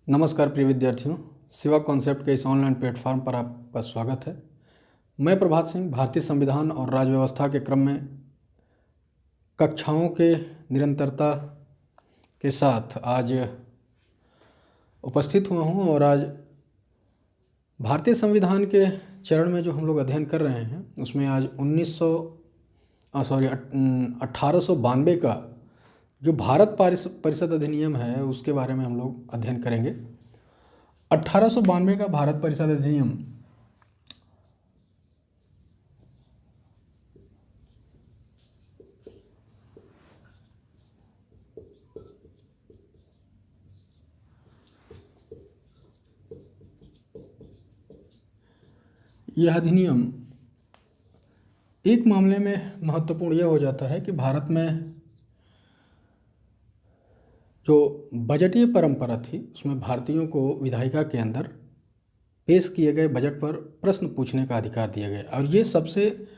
नमस्कार प्रिय विद्यार्थियों, शिवा कॉन्सेप्ट के इस ऑनलाइन प्लेटफॉर्म पर आपका स्वागत है। मैं प्रभात सिंह भारतीय संविधान और राज्य व्यवस्था के क्रम में कक्षाओं के निरंतरता के साथ आज उपस्थित हुआ हूँ और आज भारतीय संविधान के चरण में जो हम लोग अध्ययन कर रहे हैं उसमें आज 1892 का जो भारत परिषद अधिनियम है उसके बारे में हम लोग अध्ययन करेंगे। 1892 का भारत परिषद अधिनियम यह अधिनियम एक मामले में महत्वपूर्ण यह हो जाता है कि भारत में जो बजटीय परंपरा थी उसमें भारतीयों को विधायिका के अंदर पेश किए गए बजट पर प्रश्न पूछने का अधिकार दिया गया और ये सबसे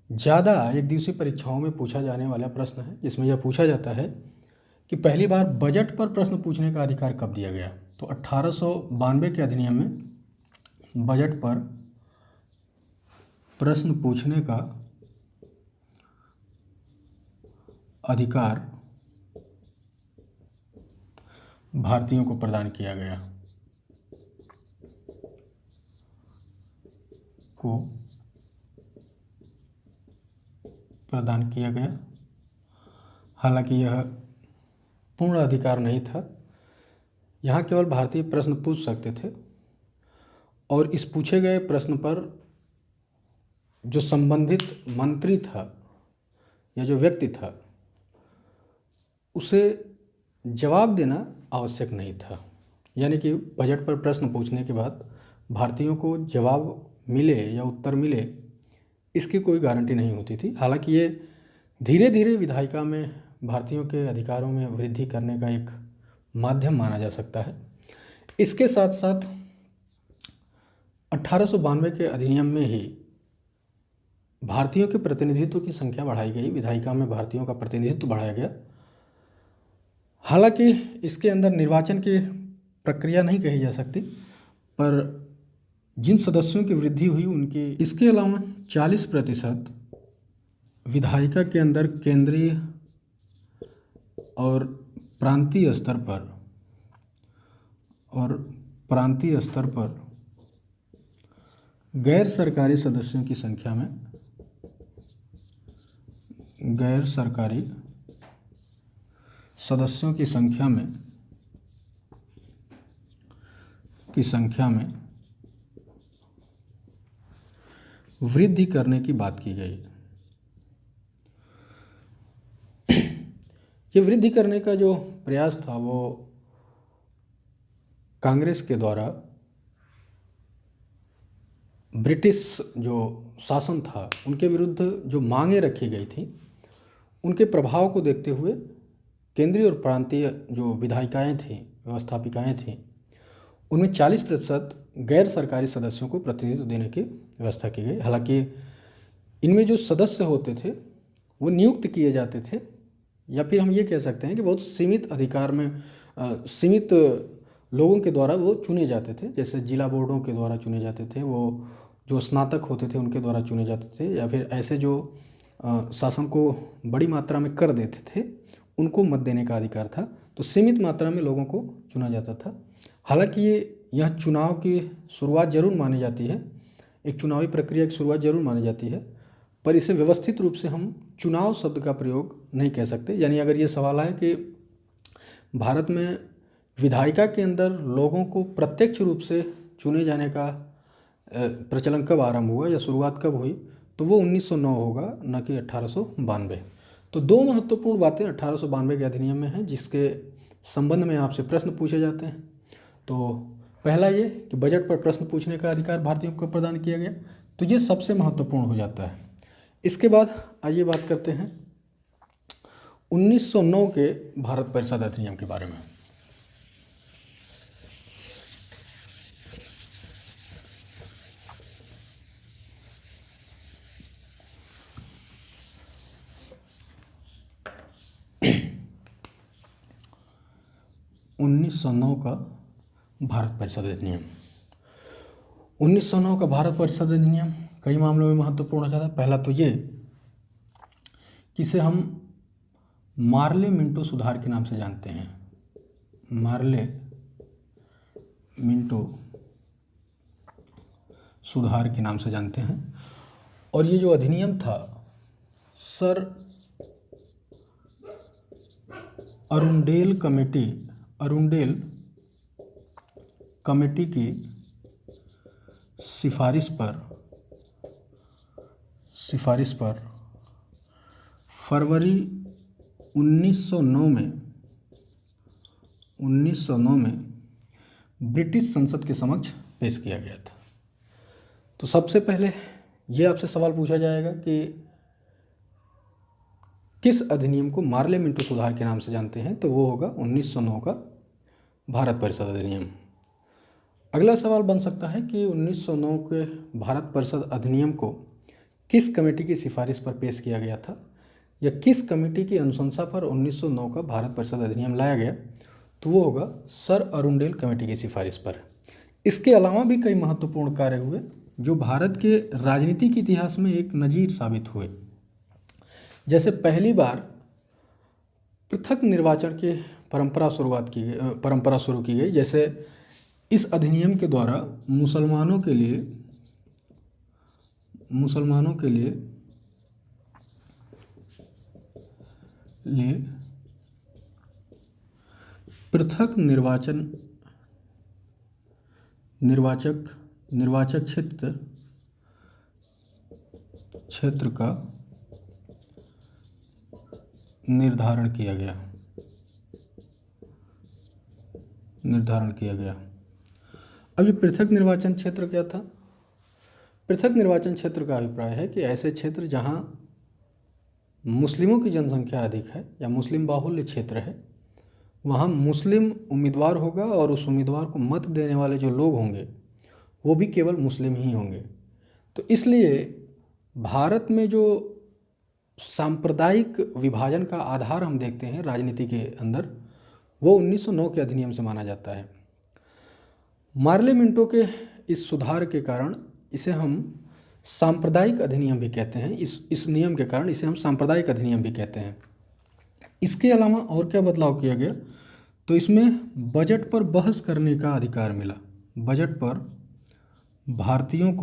ज़्यादा एक दिवसीय परीक्षाओं में पूछा जाने वाला प्रश्न है, जिसमें यह पूछा जाता है कि पहली बार बजट पर प्रश्न पूछने का अधिकार कब दिया गया। तो 1892 के अधिनियम में बजट पर प्रश्न पूछने का अधिकार भारतीयों को प्रदान किया गया हालांकि यह पूर्ण अधिकार नहीं था। यहाँ केवल भारतीय प्रश्न पूछ सकते थे और इस पूछे गए प्रश्न पर जो संबंधित मंत्री था या जो व्यक्ति था उसे जवाब देना आवश्यक नहीं था। यानी कि बजट पर प्रश्न पूछने के बाद भारतीयों को जवाब मिले या उत्तर मिले इसकी कोई गारंटी नहीं होती थी। हालांकि ये धीरे धीरे विधायिका में भारतीयों के अधिकारों में वृद्धि करने का एक माध्यम माना जा सकता है। इसके साथ साथ 1892 के अधिनियम में ही भारतीयों के प्रतिनिधित्व की संख्या बढ़ाई गई, विधायिका में भारतीयों का प्रतिनिधित्व बढ़ाया गया। हालांकि इसके अंदर निर्वाचन की प्रक्रिया नहीं कही जा सकती, पर जिन सदस्यों की वृद्धि हुई उनकी इसके अलावा 40% विधायिका के अंदर केंद्रीय और प्रांतीय स्तर पर गैर सरकारी सदस्यों की संख्या में वृद्धि करने की बात की गई। ये वृद्धि करने का जो प्रयास था वो कांग्रेस के द्वारा ब्रिटिश जो शासन था उनके विरुद्ध जो मांगें रखी गई थी उनके प्रभाव को देखते हुए केंद्रीय और प्रांतीय जो विधायिकाएँ थीं, व्यवस्थापिकाएँ थीं, उनमें 40% गैर सरकारी सदस्यों को प्रतिनिधित्व देने की व्यवस्था की गई। हालांकि इनमें जो सदस्य होते थे वो नियुक्त किए जाते थे या फिर हम ये कह सकते हैं कि बहुत सीमित अधिकार में सीमित लोगों के द्वारा वो चुने जाते थे। जैसे जिला बोर्डों के द्वारा चुने जाते थे, वो जो स्नातक होते थे उनके द्वारा चुने जाते थे, या फिर ऐसे जो शासन को बड़ी मात्रा में कर देते थे उनको मत देने का अधिकार था। तो सीमित मात्रा में लोगों को चुना जाता था। हालांकि यह चुनाव की शुरुआत जरूर मानी जाती है, एक चुनावी प्रक्रिया की शुरुआत जरूर मानी जाती है, पर इसे व्यवस्थित रूप से हम चुनाव शब्द का प्रयोग नहीं कह सकते। यानी अगर ये सवाल है कि भारत में विधायिका के अंदर लोगों को प्रत्यक्ष रूप से चुने जाने का प्रचलन कब आरंभ हुआ या शुरुआत कब हुई, तो वो 1909 होगा, न कि 1892। तो दो महत्वपूर्ण बातें 1892 के अधिनियम में हैं जिसके संबंध में आपसे प्रश्न पूछे जाते हैं। तो पहला ये कि बजट पर प्रश्न पूछने का अधिकार भारतीयों को प्रदान किया गया, तो ये सबसे महत्वपूर्ण हो जाता है। इसके बाद आइए बात करते हैं 1909 के भारत परिषद अधिनियम के बारे में। 1909 का भारत परिषद अधिनियम। 1909 का भारत परिषद अधिनियम कई मामलों में महत्वपूर्ण था। पहला तो ये कि इसे हम मार्ले मिंटो सुधार के नाम से जानते हैं। मार्ले मिंटो सुधार के नाम से जानते हैं। और ये जो अधिनियम था सर अरुंडेल कमेटी की सिफारिश पर फरवरी 1909 में ब्रिटिश संसद के समक्ष पेश किया गया था। तो सबसे पहले ये आपसे सवाल पूछा जाएगा कि किस अधिनियम को मार्ले मिंटो सुधार के नाम से जानते हैं, तो वो होगा 1909 का भारत परिषद अधिनियम। अगला सवाल बन सकता है कि 1909 के भारत परिषद अधिनियम को किस कमेटी की सिफारिश पर पेश किया गया था, या किस कमेटी की अनुशंसा पर 1909 का भारत परिषद अधिनियम लाया गया, तो वो होगा सर अरुंडेल कमेटी की सिफारिश पर। इसके अलावा भी कई महत्वपूर्ण कार्य हुए जो भारत के राजनीतिक इतिहास में एक नजीर साबित हुए। जैसे पहली बार पृथक निर्वाचन की परंपरा शुरू की गई। जैसे इस अधिनियम के द्वारा मुसलमानों के लिए पृथक निर्वाचक क्षेत्र का निर्धारण किया गया। अब ये पृथक निर्वाचन क्षेत्र क्या था? पृथक निर्वाचन क्षेत्र का अभिप्राय है कि ऐसे क्षेत्र जहाँ मुस्लिमों की जनसंख्या अधिक है या मुस्लिम बाहुल्य क्षेत्र है, वहाँ मुस्लिम उम्मीदवार होगा और उस उम्मीदवार को मत देने वाले जो लोग होंगे वो भी केवल मुस्लिम ही होंगे। तो इसलिए भारत में जो सांप्रदायिक विभाजन का आधार हम देखते हैं राजनीति के अंदर, वो 1909 के अधिनियम से माना जाता है। मार्ले मिंटो के इस सुधार के कारण इसे हम सांप्रदायिक अधिनियम भी कहते हैं। इस नियम के कारण इसे हम सांप्रदायिक अधिनियम भी कहते हैं। इसके अलावा और क्या बदलाव किया गया, तो इसमें बजट पर बहस करने का अधिकार मिला। बजट पर भारतीयों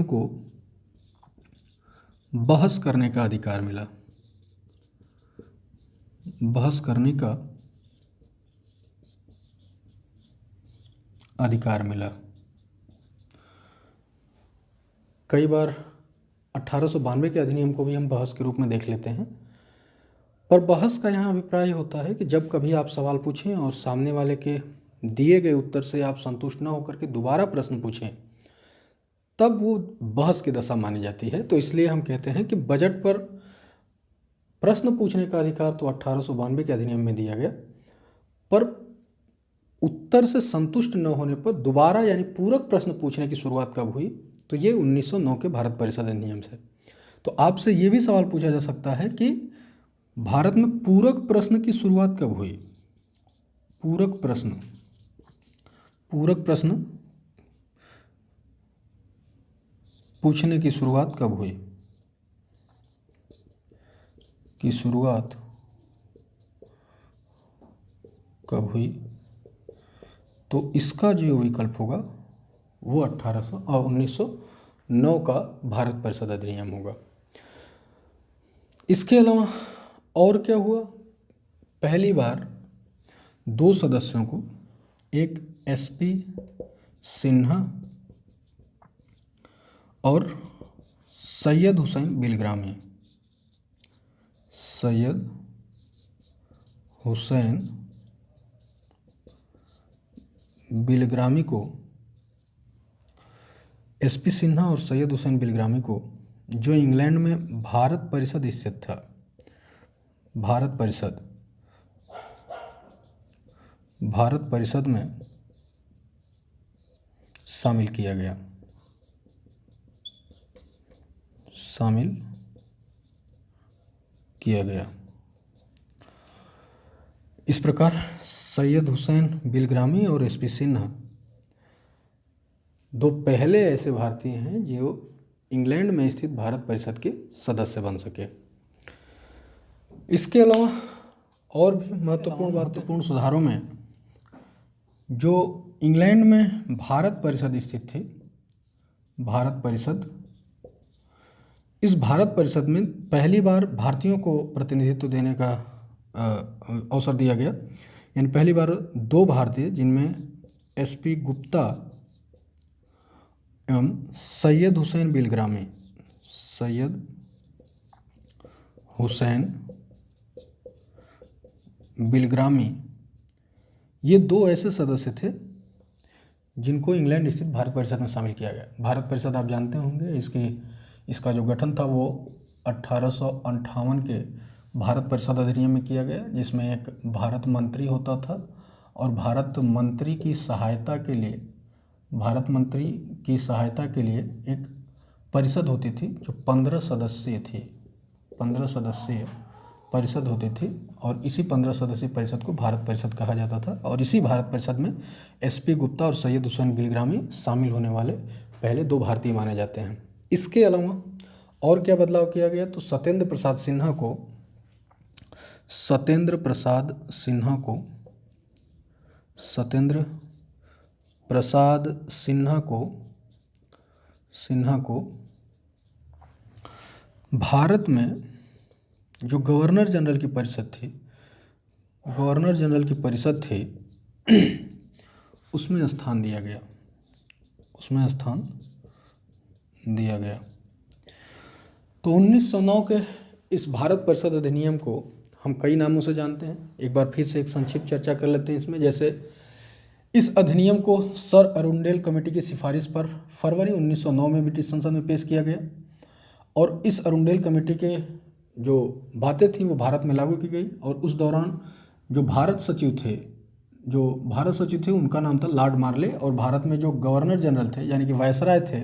को बहस करने का अधिकार मिला। बहस करने का अधिकार मिला। कई बार 1892 के अधिनियम को भी हम बहस के रूप में देख लेते हैं। पर बहस का यहाँ अभिप्राय होता है कि जब कभी आप सवाल पूछें और सामने वाले के दिए गए उत्तर से आप संतुष्ट न होकर के दोबारा प्रश्न पूछें, तब वो बहस की दशा मानी जाती है। तो इसलिए हम कहते हैं कि बजट पर प्रश्न पूछने का अधिकार तो 1892 के अधिनियम में दिया गया, पर उत्तर से संतुष्ट न होने पर दोबारा यानी पूरक प्रश्न पूछने की शुरुआत कब हुई, तो ये 1909 के भारत परिषद अधिनियम से। तो आपसे ये भी सवाल पूछा जा सकता है कि भारत में पूरक प्रश्न की शुरुआत कब हुई। पूरक प्रश्न पूछने की शुरुआत कब हुई? तो इसका जो विकल्प होगा वो 1909 का भारत परिषद अधिनियम होगा। इसके अलावा और क्या हुआ? पहली बार 2 सदस्यों को, एक एसपी सिन्हा और सैयद हुसैन बिलग्रामी को, एसपी सिन्हा और सैयद हुसैन बिलग्रामी को, जो इंग्लैंड में भारत परिषद स्थित था, भारत परिषद में शामिल किया गया। इस प्रकार सैयद हुसैन बिलग्रामी और एसपी सिन्हा दो पहले ऐसे भारतीय हैं जो इंग्लैंड में स्थित भारत परिषद के सदस्य बन सके। इसके अलावा और भी महत्वपूर्ण सुधारों में जो इंग्लैंड में भारत परिषद स्थित थी, भारत परिषद, इस भारत परिषद में पहली बार भारतीयों को प्रतिनिधित्व देने का अवसर दिया गया। यानी पहली बार दो भारतीय, जिनमें एसपी गुप्ता एवं सैयद हुसैन बिलग्रामी, सैयद हुसैन बिलग्रामी, ये दो ऐसे सदस्य थे जिनको इंग्लैंड स्थित भारत परिषद में शामिल किया गया। भारत परिषद आप जानते होंगे, इसका जो गठन था वो 1858 के भारत परिषद अधिनियम में किया गया, जिसमें एक भारत मंत्री होता था और भारत मंत्री की सहायता के लिए एक परिषद होती थी जो 15 सदस्यीय थी, 15 सदस्यीय परिषद होती थी और इसी 15 सदस्यीय परिषद को भारत परिषद कहा जाता था। और इसी भारत परिषद में एसपी गुप्ता और सैयद हुसैन बिलग्रामी शामिल होने वाले पहले दो भारतीय माने जाते हैं। इसके अलावा और क्या बदलाव किया गया, तो सत्येंद्र प्रसाद सिन्हा को भारत में जो गवर्नर जनरल की परिषद थी उसमें स्थान दिया गया। तो 1909 के इस भारत परिषद अधिनियम को हम कई नामों से जानते हैं। एक बार फिर से एक संक्षिप्त चर्चा कर लेते हैं इसमें। जैसे इस अधिनियम को सर अरुंडेल कमेटी की सिफारिश पर फरवरी 1909 में ब्रिटिश संसद में पेश किया गया और इस अरुंडेल कमेटी के जो बातें थीं वो भारत में लागू की गई। और उस दौरान जो भारत सचिव थे उनका नाम था लॉर्ड मार्ले और भारत में जो गवर्नर जनरल थे यानी कि वायसराय थे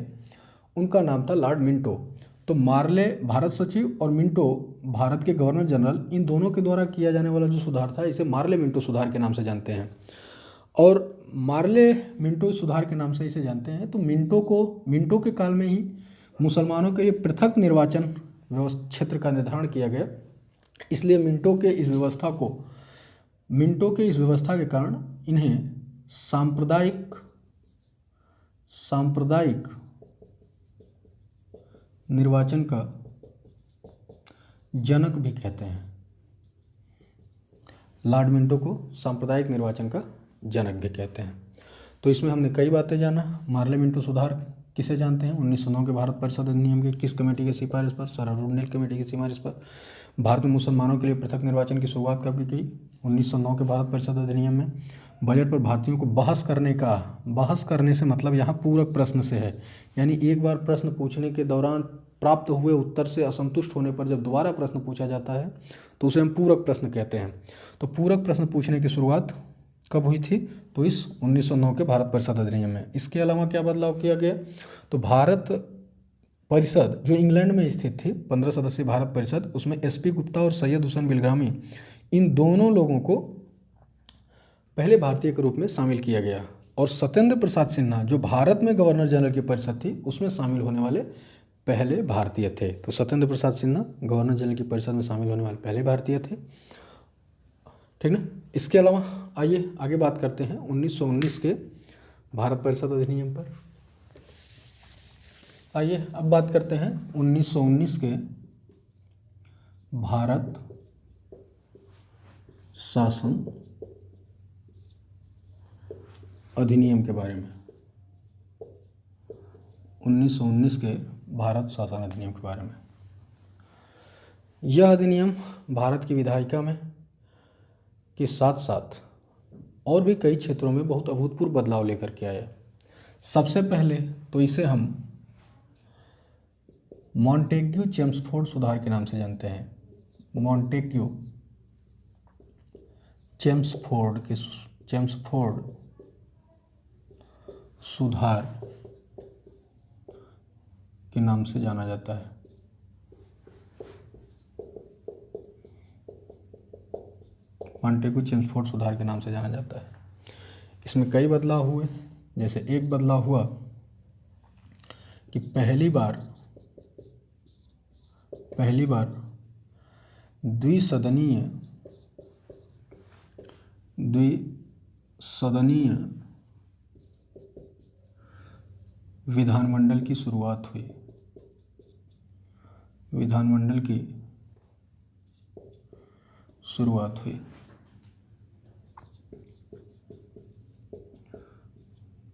उनका नाम था लॉर्ड मिंटो। तो मार्ले भारत सचिव और मिंटो भारत के गवर्नर जनरल, इन दोनों के द्वारा किया जाने वाला जो सुधार था इसे मार्ले मिंटो सुधार के नाम से जानते हैं। और मार्ले मिंटो सुधार के नाम से इसे जानते हैं। तो मिंटो के काल में ही मुसलमानों के लिए पृथक निर्वाचन क्षेत्र का निर्धारण किया गया। इसलिए मिंटो के इस व्यवस्था के कारण इन्हें सांप्रदायिक निर्वाचन का जनक भी कहते हैं। लॉर्ड मिंटो को सांप्रदायिक निर्वाचन का जनक भी कहते हैं। तो इसमें हमने कई बातें जाना। मार्ले मिंटो सुधार किसे जानते हैं? 1909 के भारत परिषद अधिनियम के किस कमेटी की सिफारिश पर? सर अरुंडेल कमेटी की सिफारिश पर। भारत में मुसलमानों के लिए पृथक निर्वाचन की शुरुआत कब की गई? 1909 के भारत परिषद अधिनियम में। बजट पर भारतीयों को बहस करने से मतलब यहाँ पूरक प्रश्न से है, यानी एक बार प्रश्न पूछने के दौरान प्राप्त हुए उत्तर से असंतुष्ट होने पर जब दोबारा प्रश्न पूछा जाता है तो उसे हम पूरक प्रश्न कहते हैं। तो पूरक प्रश्न पूछने की शुरुआत कब हुई थी? तो इस 1909 के भारत परिषद अधिनियम में। इसके अलावा क्या बदलाव किया गया? तो भारत परिषद जो इंग्लैंड में स्थित थी 15 सदस्यीय भारत परिषद, उसमें एसपी गुप्ता और सैयद हुसैन बिलग्रामी, इन दोनों लोगों को पहले भारतीय के रूप में शामिल किया गया। और सत्येंद्र प्रसाद सिन्हा जो भारत में गवर्नर जनरल की परिषद थी उसमें शामिल होने वाले पहले भारतीय थे। तो सत्येंद्र प्रसाद सिन्हा गवर्नर जनरल की परिषद में शामिल होने वाले पहले भारतीय थे, ठीक ना। इसके अलावा आइए आगे बात करते हैं 1919 के भारत परिषद अधिनियम पर। आइए अब बात करते हैं 1919 के भारत शासन अधिनियम के बारे में। 1919 के भारत शासन अधिनियम के बारे में। यह अधिनियम भारत की विधायिका में के साथ साथ और भी कई क्षेत्रों में बहुत अभूतपूर्व बदलाव लेकर के आया। सबसे पहले तो इसे हम मॉन्टेग्यू चेम्सफोर्ड सुधार के नाम से जानते हैं। मॉन्टेग्यू चेम्सफोर्ड सुधार के नाम से जाना जाता है। मॉन्टेगू चेम्सफोर्ड सुधार के नाम से जाना जाता है। इसमें कई बदलाव हुए। जैसे एक बदलाव हुआ कि पहली बार द्विसदनीय विधानमंडल की शुरुआत हुई। विधानमंडल की शुरुआत हुई।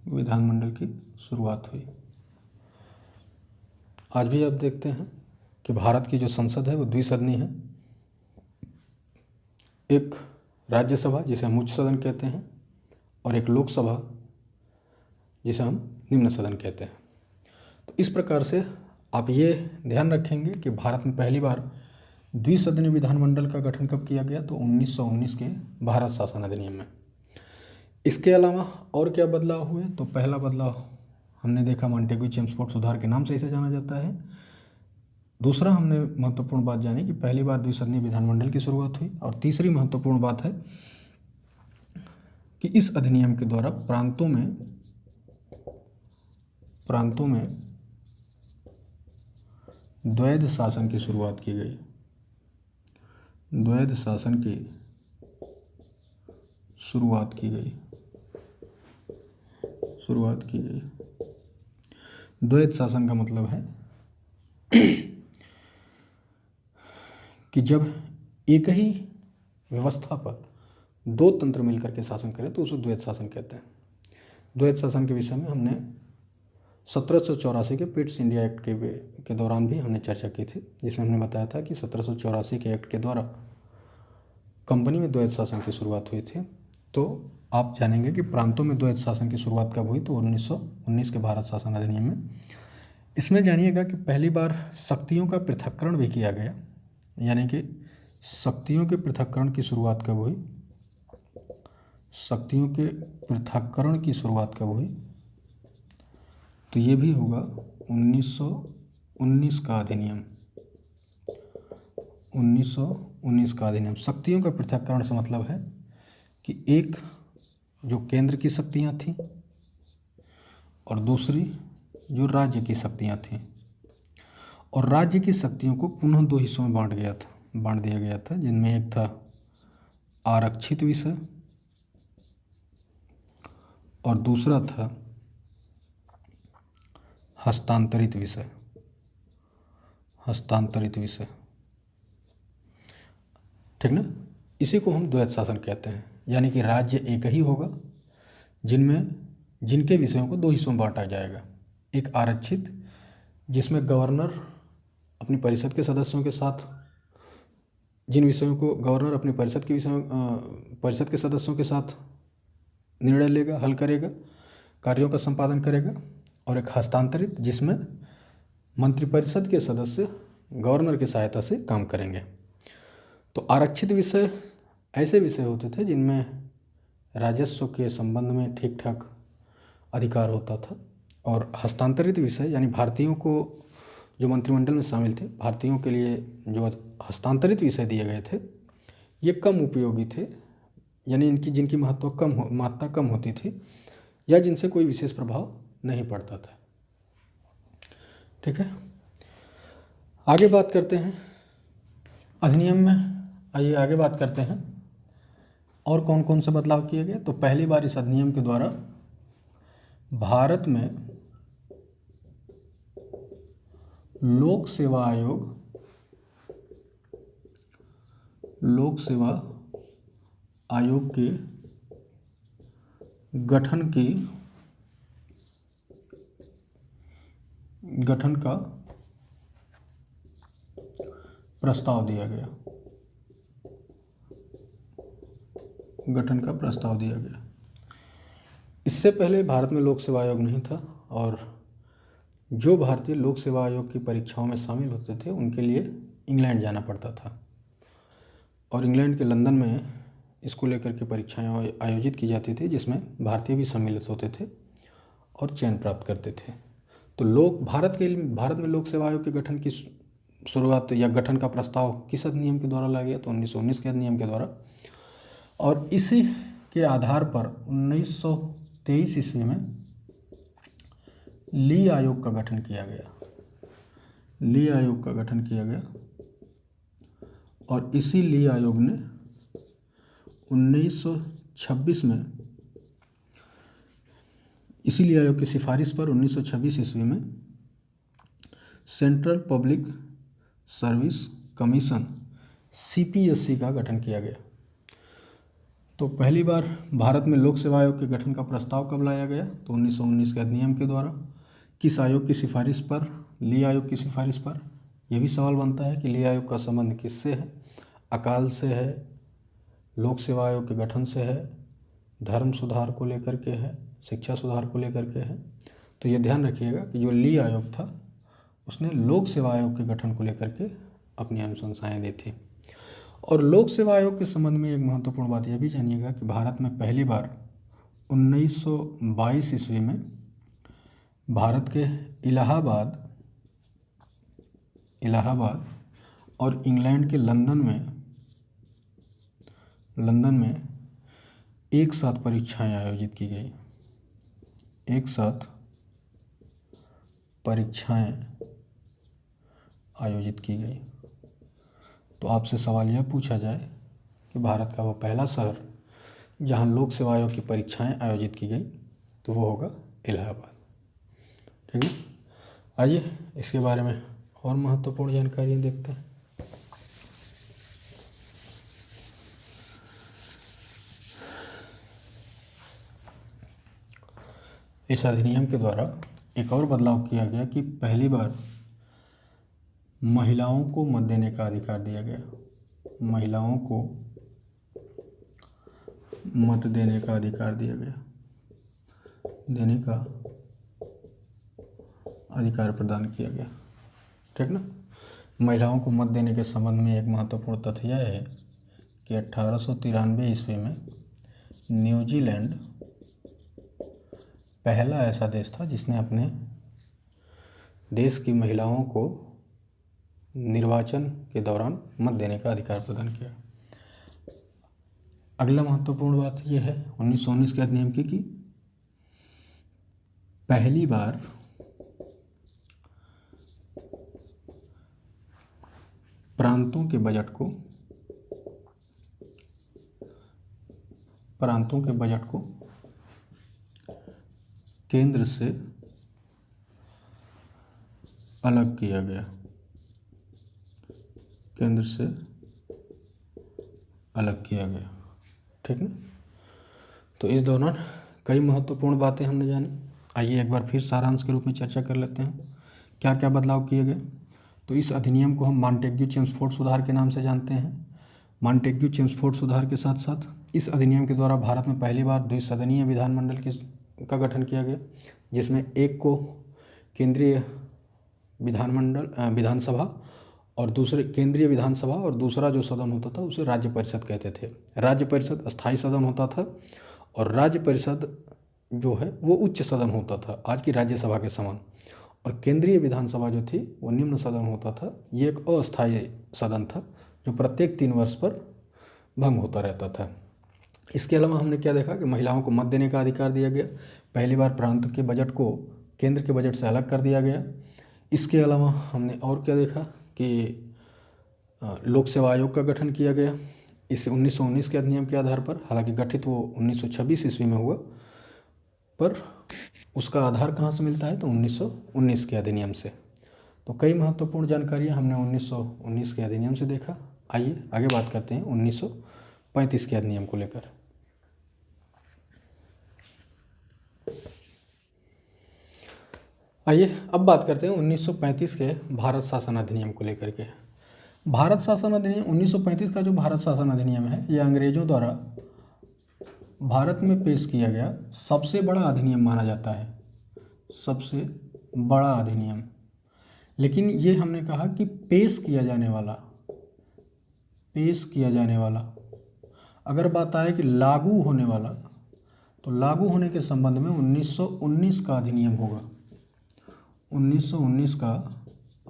विधानमंडल की शुरुआत हुई। आज भी आप देखते हैं कि भारत की जो संसद है वो द्विसदनीय है। एक राज्यसभा जिसे हम उच्च सदन कहते हैं और एक लोकसभा जिसे हम निम्न सदन कहते हैं। तो इस प्रकार से आप ये ध्यान रखेंगे कि भारत में पहली बार द्विसदनीय विधानमंडल का गठन कब किया गया, तो 1919 के भारत शासन अधिनियम में। इसके अलावा और क्या बदलाव हुए, तो पहला बदलाव हमने देखा मॉन्टेगू चेम्सफोर्ड सुधार के नाम से इसे जाना जाता है। दूसरा हमने महत्वपूर्ण बात जानी कि पहली बार द्विसदनीय विधानमंडल की शुरुआत हुई। और तीसरी महत्वपूर्ण बात है कि इस अधिनियम के द्वारा प्रांतों में द्वैध शासन की शुरुआत की गई। द्वैध शासन की शुरुआत की गई। द्वैध शासन का मतलब है कि जब एक ही व्यवस्था पर दो तंत्र मिलकर के शासन करें तो उसे द्वैध शासन कहते हैं। द्वैध शासन के विषय में हमने 1784 के पिट्स इंडिया एक्ट के दौरान भी हमने चर्चा की थी, जिसमें हमने बताया था कि 1784 के एक्ट के द्वारा कंपनी में द्वैध शासन की शुरुआत हुई थी। तो आप जानेंगे कि प्रांतों में द्वैध शासन की शुरुआत कब हुई, तो 1919 के भारत शासन अधिनियम में। इसमें जानिएगा कि पहली बार शक्तियों का पृथक्करण भी किया गया, यानी कि शक्तियों के पृथक्करण की शुरुआत कब हुई, शक्तियों के पृथक्करण की शुरुआत कब हुई, तो ये भी होगा 1919 का अधिनियम। 1919 का अधिनियम। शक्तियों का पृथक्करण से मतलब है कि एक जो केंद्र की शक्तियाँ थीं और दूसरी जो राज्य की शक्तियाँ थीं, और राज्य की शक्तियों को पुनः दो हिस्सों में बांट दिया गया था, जिनमें एक था आरक्षित विषय और दूसरा था हस्तांतरित विषय। ठीक ना। इसी को हम द्वैध शासन कहते हैं, यानी कि राज्य एक ही होगा जिनके विषयों को दो हिस्सों में बांटा जाएगा। एक आरक्षित, जिसमें गवर्नर अपनी परिषद के सदस्यों के साथ जिन विषयों को गवर्नर अपनी परिषद के सदस्यों के साथ निर्णय लेगा, हल करेगा, कार्यों का संपादन करेगा। और एक हस्तांतरित, जिसमें मंत्रिपरिषद के सदस्य गवर्नर की सहायता से काम करेंगे। तो आरक्षित विषय ऐसे विषय होते थे जिनमें राजस्व के संबंध में ठीक ठाक अधिकार होता था, और हस्तांतरित विषय यानी भारतीयों को जो मंत्रिमंडल में शामिल थे, भारतीयों के लिए जो हस्तांतरित विषय दिए गए थे, ये कम उपयोगी थे, यानी जिनकी महत्ता कम होती थी, या जिनसे कोई विशेष प्रभाव नहीं पड़ता था। ठीक है, आगे बात करते हैं अधिनियम में। आइए आगे बात करते हैं और कौन कौन से बदलाव किए गए। तो पहली बार इस अधिनियम के द्वारा भारत में लोक सेवा आयोग के गठन का प्रस्ताव दिया गया। इससे पहले भारत में लोक सेवा आयोग नहीं था, और जो भारतीय लोक सेवा आयोग की परीक्षाओं में शामिल होते थे उनके लिए इंग्लैंड जाना पड़ता था, और इंग्लैंड के लंदन में इसको लेकर के परीक्षाएं आयोजित की जाती थी, जिसमें भारतीय भी सम्मिलित होते थे और चयन प्राप्त करते थे। तो भारत में लोक सेवा आयोग के गठन की शुरुआत या गठन का प्रस्ताव किस अधिनियम के द्वारा लाया गया, तो 1919 के अधिनियम के द्वारा और इसी के आधार पर 1923 ईस्वी में ली आयोग का गठन किया गया। ली आयोग का गठन किया गया और इसी ली आयोग ने 1926 में, इसीलिए आयोग की सिफारिश पर 1926 ईस्वी में central public service commission CPSC का गठन किया गया। तो पहली बार भारत में लोक सेवा आयोग के गठन का प्रस्ताव कब लाया गया? तो 1919 के अधिनियम के द्वारा। किस आयोग की सिफारिश पर? ली आयोग की सिफारिश पर। यह भी सवाल बनता है कि ली आयोग का संबंध किससे है? अकाल से है, लोक सेवा आयोग के गठन से है, धर्म सुधार को लेकर के है, शिक्षा सुधार को लेकर के है। तो ये ध्यान रखिएगा कि जो ली आयोग था उसने लोक सेवा आयोग के गठन को लेकर के अपनी अनुशंसाएं दी थी। और लोक सेवा आयोग के संबंध में एक महत्वपूर्ण बात यह भी जानिएगा कि भारत में पहली बार 1922 ईस्वी में भारत के इलाहाबाद और इंग्लैंड के लंदन में एक साथ परीक्षाएं आयोजित की गई। एक साथ परीक्षाएं आयोजित की गई। तो आपसे सवाल यह पूछा जाए कि भारत का वो पहला शहर जहां लोक सेवा आयोग की परीक्षाएं आयोजित की गई, तो वो होगा इलाहाबाद। ठीक है, आइए इसके बारे में और महत्वपूर्ण जानकारियाँ देखते हैं। इस अधिनियम के द्वारा एक और बदलाव किया गया कि पहली बार महिलाओं को मत देने का अधिकार दिया गया। महिलाओं को मत देने का अधिकार दिया गया, देने का अधिकार प्रदान किया गया। ठीक ना। महिलाओं को मत देने के संबंध में एक महत्वपूर्ण तथ्य यह है कि 1893 ईस्वी में न्यूजीलैंड पहला ऐसा देश था जिसने अपने देश की महिलाओं को निर्वाचन के दौरान मत देने का अधिकार प्रदान किया। अगला महत्वपूर्ण बात यह है 1919 के अधिनियम की कि पहली बार प्रांतों के बजट को केंद्र से अलग किया गया। केंद्र से अलग किया गया। ठीक ना। तो इस दौरान कई महत्वपूर्ण बातें हमने जानी। आइए एक बार फिर सारांश के रूप में चर्चा कर लेते हैं क्या क्या बदलाव किए गए। तो इस अधिनियम को हम मॉन्टेग्यू-चेम्सफोर्ड सुधार के नाम से जानते हैं। मॉन्टेग्यू-चेम्सफोर्ड सुधार के साथ साथ इस अधिनियम के द्वारा भारत में पहली बार द्विसदनीय विधानमंडल का गठन किया गया, जिसमें एक को केंद्रीय विधानसभा और दूसरे केंद्रीय विधानसभा और दूसरा जो सदन होता था उसे राज्य परिषद कहते थे। राज्य परिषद स्थायी सदन होता था और राज्य परिषद जो है वो उच्च सदन होता था, आज की राज्यसभा के समान। और केंद्रीय विधानसभा जो थी वो निम्न सदन होता था। ये एक अस्थायी सदन था जो प्रत्येक 3 वर्ष पर भंग होता रहता था। इसके अलावा हमने क्या देखा कि महिलाओं को मत देने का अधिकार दिया गया। पहली बार प्रांत के बजट को केंद्र के बजट से अलग कर दिया गया। इसके अलावा हमने और क्या देखा कि लोक सेवा आयोग का गठन किया गया। इसे 1919 के अधिनियम के आधार पर, हालांकि गठित वो 1926 ईस्वी में हुआ, पर उसका आधार कहाँ से मिलता है तो 1919 के अधिनियम से। तो कई महत्वपूर्ण जानकारियाँ हमने 1919 के अधिनियम से देखा। आइए आगे बात करते हैं 1935 के अधिनियम को लेकर। आइए अब बात करते हैं 1935 के भारत शासन अधिनियम को लेकर के। भारत शासन अधिनियम 1935 का जो भारत शासन अधिनियम है यह अंग्रेजों द्वारा भारत में पेश किया गया सबसे बड़ा अधिनियम माना जाता है, सबसे बड़ा अधिनियम। लेकिन ये हमने कहा कि पेश किया जाने वाला अगर बात आए कि लागू होने वाला, तो लागू होने के संबंध में 1919 का अधिनियम होगा। 1919 का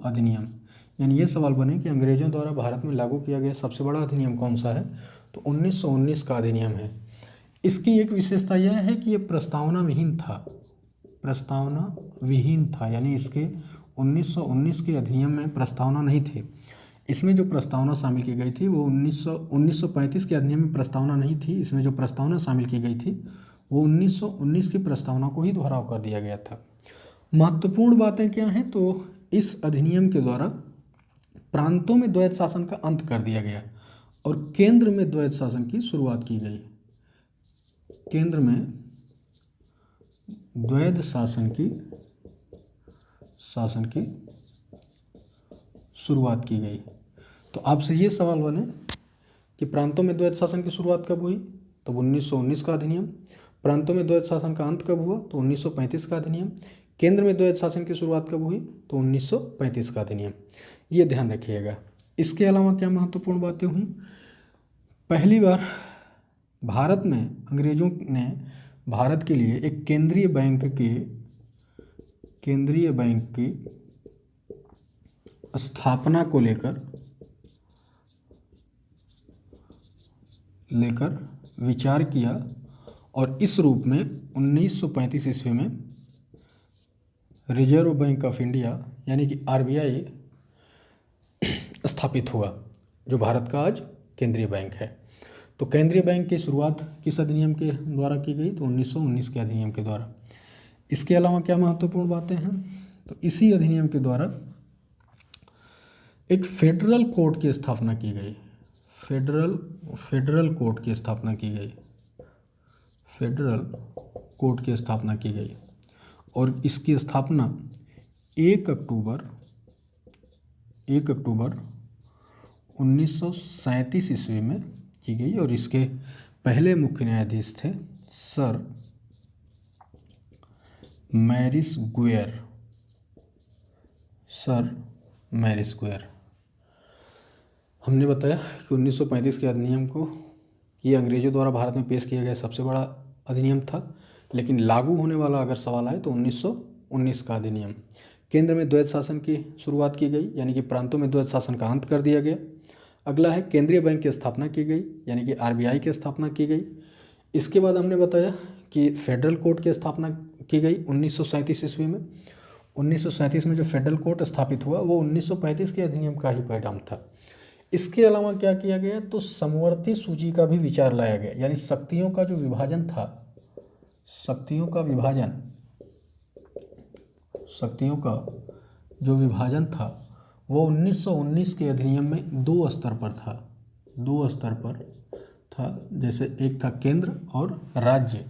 अधिनियम, यानी ये सवाल बने कि अंग्रेजों द्वारा भारत में लागू किया गया सबसे बड़ा अधिनियम कौन सा है, तो 1919 का अधिनियम है। इसकी एक विशेषता यह है कि ये प्रस्तावना विहीन था, प्रस्तावना विहीन था, यानी इसके 1919 के अधिनियम में प्रस्तावना नहीं थी। इसमें जो प्रस्तावना शामिल की गई थी वो 1935 के अधिनियम में प्रस्तावना नहीं थी। इसमें जो प्रस्तावना शामिल की गई थी वो 1919 की प्रस्तावना को ही दोहराव कर दिया गया था। महत्वपूर्ण बातें क्या हैं, तो इस अधिनियम के द्वारा प्रांतों में द्वैध शासन का अंत कर दिया गया और केंद्र में द्वैध शासन की शुरुआत की गई। केंद्र में द्वैध शासन की शुरुआत की गई। तो आपसे ये सवाल बने कि प्रांतों में द्वैध शासन की शुरुआत कब हुई, तो 1919 का अधिनियम। प्रांतों में द्वैध शासन का अंत कब हुआ, तो 1935 का अधिनियम। केंद्र में द्वैध शासन की शुरुआत कब हुई, तो 1935 का अधिनियम। ये ध्यान रखिएगा। इसके अलावा क्या महत्वपूर्ण बातें हुई, पहली बार भारत में अंग्रेजों ने भारत के लिए एक केंद्रीय बैंक की स्थापना को लेकर विचार किया और इस रूप में 1935 ईस्वी में रिजर्व बैंक ऑफ इंडिया यानी कि आरबीआई स्थापित हुआ, जो भारत का आज केंद्रीय बैंक है। तो केंद्रीय बैंक की शुरुआत किस अधिनियम के द्वारा की गई, तो 1919 के अधिनियम के द्वारा। इसके अलावा क्या महत्वपूर्ण बातें हैं, तो इसी अधिनियम के द्वारा एक फेडरल कोर्ट की स्थापना की गई। फेडरल कोर्ट की स्थापना की गई। फेडरल कोर्ट की स्थापना की गई और इसकी स्थापना 1 अक्टूबर 1937 ईस्वी में की गई और इसके पहले मुख्य न्यायाधीश थे सर मैरिस गुएर। हमने बताया कि 1935 के अधिनियम को ये अंग्रेजों द्वारा भारत में पेश किया गया सबसे बड़ा अधिनियम था, लेकिन लागू होने वाला अगर सवाल आए तो 1919 का अधिनियम। केंद्र में द्वैध शासन की शुरुआत की गई, यानी कि प्रांतों में द्वैध शासन का अंत कर दिया गया। अगला है केंद्रीय बैंक की स्थापना की गई, यानी कि आरबीआई की स्थापना की गई। इसके बाद हमने बताया कि फेडरल कोर्ट की स्थापना की गई 1937 ईस्वी में। 1937 में जो फेडरल कोर्ट स्थापित हुआ वो 1935 के अधिनियम का ही परिणाम था। इसके अलावा क्या किया गया, तो समवर्ती सूची का भी विचार लाया गया, यानी शक्तियों का जो विभाजन था, शक्तियों का जो विभाजन था वो 1919 के अधिनियम में दो स्तर पर था। जैसे एक था केंद्र और राज्य,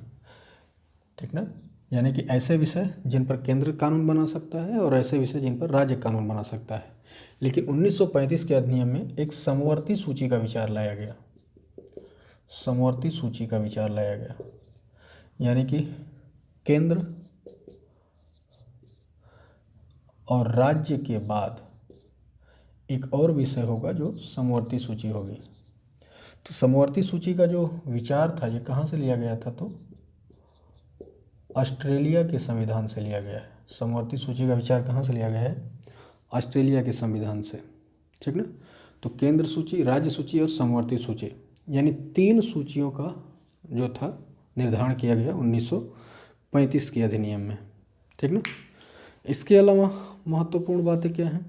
ठीक ना, यानी कि ऐसे विषय जिन पर केंद्र कानून बना सकता है और ऐसे विषय जिन पर राज्य कानून बना सकता है। लेकिन 1935 के अधिनियम में एक समवर्ती सूची का विचार लाया गया। यानी कि केंद्र और राज्य के बाद एक और विषय होगा जो समवर्ती सूची होगी। तो समवर्ती सूची का जो विचार था ये कहाँ से लिया गया था, तो ऑस्ट्रेलिया के संविधान से लिया गया है। समवर्ती सूची का विचार कहाँ से लिया गया है, ऑस्ट्रेलिया के संविधान से, ठीक ना। तो केंद्र सूची, राज्य सूची और समवर्ती सूची, यानी 3 सूचियों का जो था निर्धारण किया गया 1935 के अधिनियम में, ठीक ना। इसके अलावा महत्वपूर्ण बातें क्या हैं,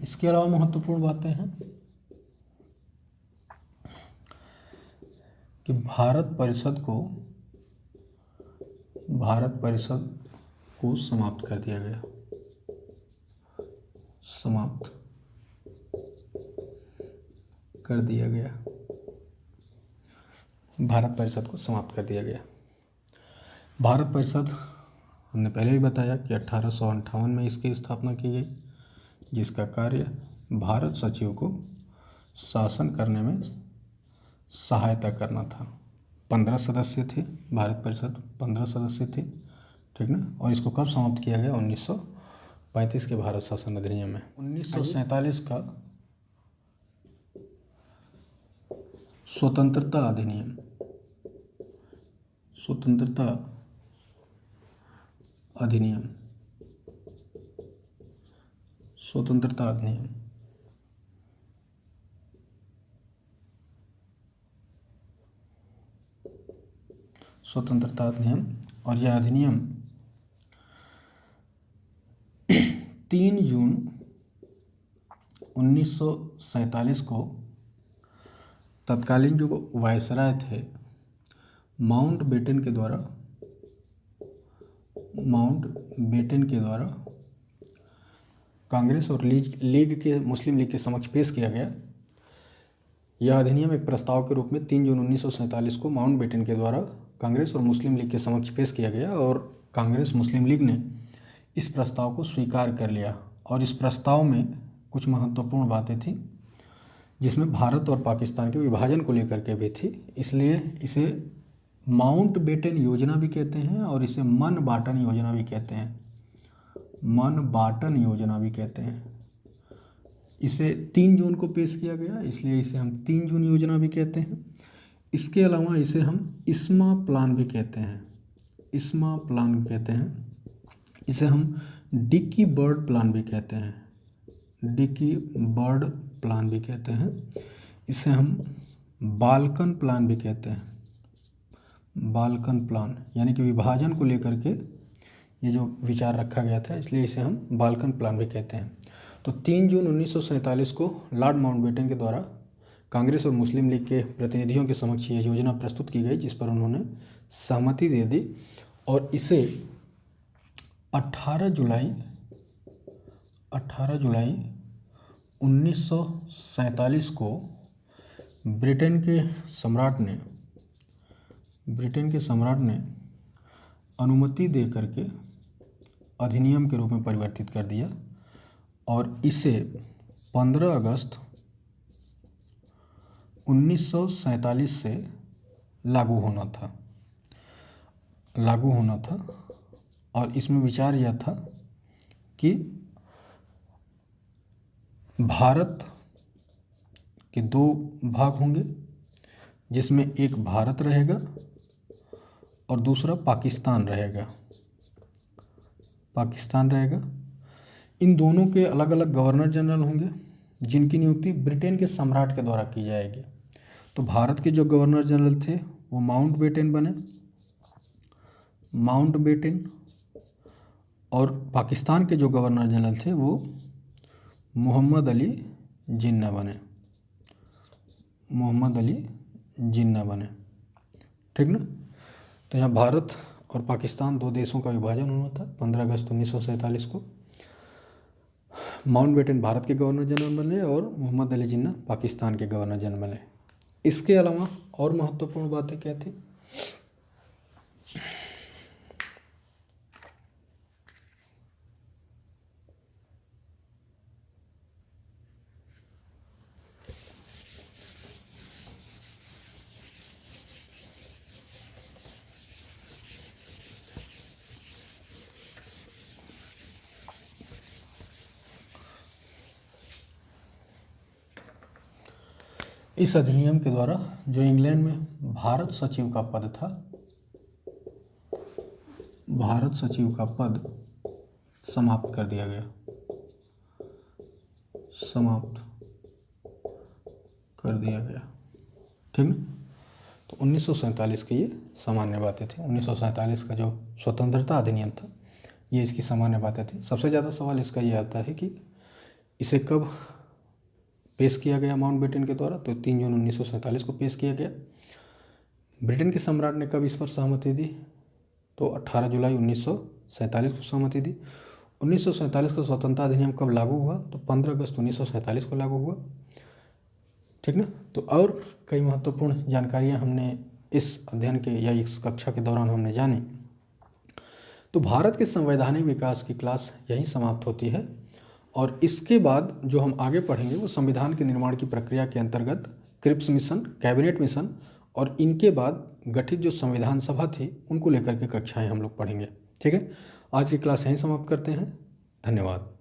इसके अलावा महत्वपूर्ण बातें हैं कि भारत परिषद को समाप्त कर दिया गया। भारत परिषद को समाप्त कर दिया गया। भारत परिषद हमने पहले ही बताया कि 1858 में इसकी स्थापना की गई, जिसका कार्य भारत सचिव को शासन करने में सहायता करना था। 15 सदस्य थे, भारत परिषद 15 सदस्य थे, ठीक ना। और इसको कब समाप्त किया गया, 1935 के भारत शासन अधिनियम में। 1947 का स्वतंत्रता अधिनियम, स्वतंत्रता अधिनियम। स्वतंत्रता अधिनियम, और यह अधिनियम 3 जून 1947 को तत्कालीन जो वायसराय थे माउंटबेटन के द्वारा कांग्रेस और मुस्लिम लीग के समक्ष पेश किया गया। यह अधिनियम एक प्रस्ताव के रूप में 3 जून 1947 को माउंटबेटन के द्वारा कांग्रेस और मुस्लिम लीग के समक्ष पेश किया गया और कांग्रेस मुस्लिम लीग ने इस प्रस्ताव को स्वीकार कर लिया। और इस प्रस्ताव में कुछ महत्वपूर्ण बातें थीं जिसमें भारत और पाकिस्तान के विभाजन को लेकर के भी थी, इसलिए इसे माउंटबेटन योजना भी कहते हैं और इसे मन-बाटन योजना भी कहते हैं। मन-बाटन योजना भी कहते हैं। इसे 3 जून को पेश किया गया, इसलिए इसे हम 3 जून योजना भी कहते हैं। इसके अलावा इसे हम इस्मा प्लान भी कहते हैं। इस्मा प्लान कहते हैं। इसे हम डिकी बर्ड प्लान भी कहते हैं। डिकी बर्ड प्लान भी कहते हैं। इसे हम बाल्कन प्लान भी कहते हैं। बाल्कन प्लान यानी कि विभाजन को लेकर के ये जो विचार रखा गया था, इसलिए इसे हम बाल्कन प्लान भी कहते हैं। तो 3 जून 1947 को लॉर्ड माउंटबेटन के द्वारा कांग्रेस और मुस्लिम लीग के प्रतिनिधियों के समक्ष ये योजना प्रस्तुत की गई, जिस पर उन्होंने सहमति दे दी और इसे 18 जुलाई 1947 को ब्रिटेन के सम्राट ने अनुमति दे करके अधिनियम के रूप में परिवर्तित कर दिया और इसे 15 अगस्त 1947 से लागू होना था। और इसमें विचार यह था कि भारत के 2 भाग होंगे, जिसमें एक भारत रहेगा और दूसरा पाकिस्तान रहेगा। इन दोनों के अलग अलग गवर्नर जनरल होंगे, जिनकी नियुक्ति ब्रिटेन के सम्राट के द्वारा की जाएगी। तो भारत के जो गवर्नर जनरल थे वो माउंटबेटन बने, और पाकिस्तान के जो गवर्नर जनरल थे वो मोहम्मद अली जिन्ना बने। ठीक ना। तो यहाँ भारत और पाकिस्तान 2 देशों का विभाजन होना था 15 अगस्त 1947 को। माउंटबेटन भारत के गवर्नर जनरल बने और मोहम्मद अली जिन्ना पाकिस्तान के गवर्नर जनरल बने। इसके अलावा और महत्वपूर्ण बातें क्या थी? इस अधिनियम के द्वारा जो इंग्लैंड में भारत सचिव का पद समाप्त कर दिया गया। ठीक है। तो 1947 की ये सामान्य बातें थी। 1947 का जो स्वतंत्रता अधिनियम था ये इसकी सामान्य बातें थी। सबसे ज़्यादा सवाल इसका ये आता है कि इसे कब पेश किया गया माउंटबेटन के द्वारा? तो 3 जून 1947 को पेश किया गया। ब्रिटेन के सम्राट ने कब इस पर सहमति दी? तो 18 जुलाई 1947 को सहमति दी। 1947 का स्वतंत्रता अधिनियम कब लागू हुआ? तो 15 अगस्त 1947 को लागू हुआ। ठीक ना। तो और कई महत्वपूर्ण जानकारियाँ हमने इस अध्ययन के या इस कक्षा के दौरान हमने जानी। तो भारत के संवैधानिक विकास की क्लास यहीं समाप्त होती है और इसके बाद जो हम आगे पढ़ेंगे वो संविधान के निर्माण की प्रक्रिया के अंतर्गत क्रिप्स मिशन, कैबिनेट मिशन और इनके बाद गठित जो संविधान सभा थी उनको लेकर के कक्षाएं हम लोग पढ़ेंगे। ठीक है। आज की क्लास यहीं समाप्त करते हैं। धन्यवाद।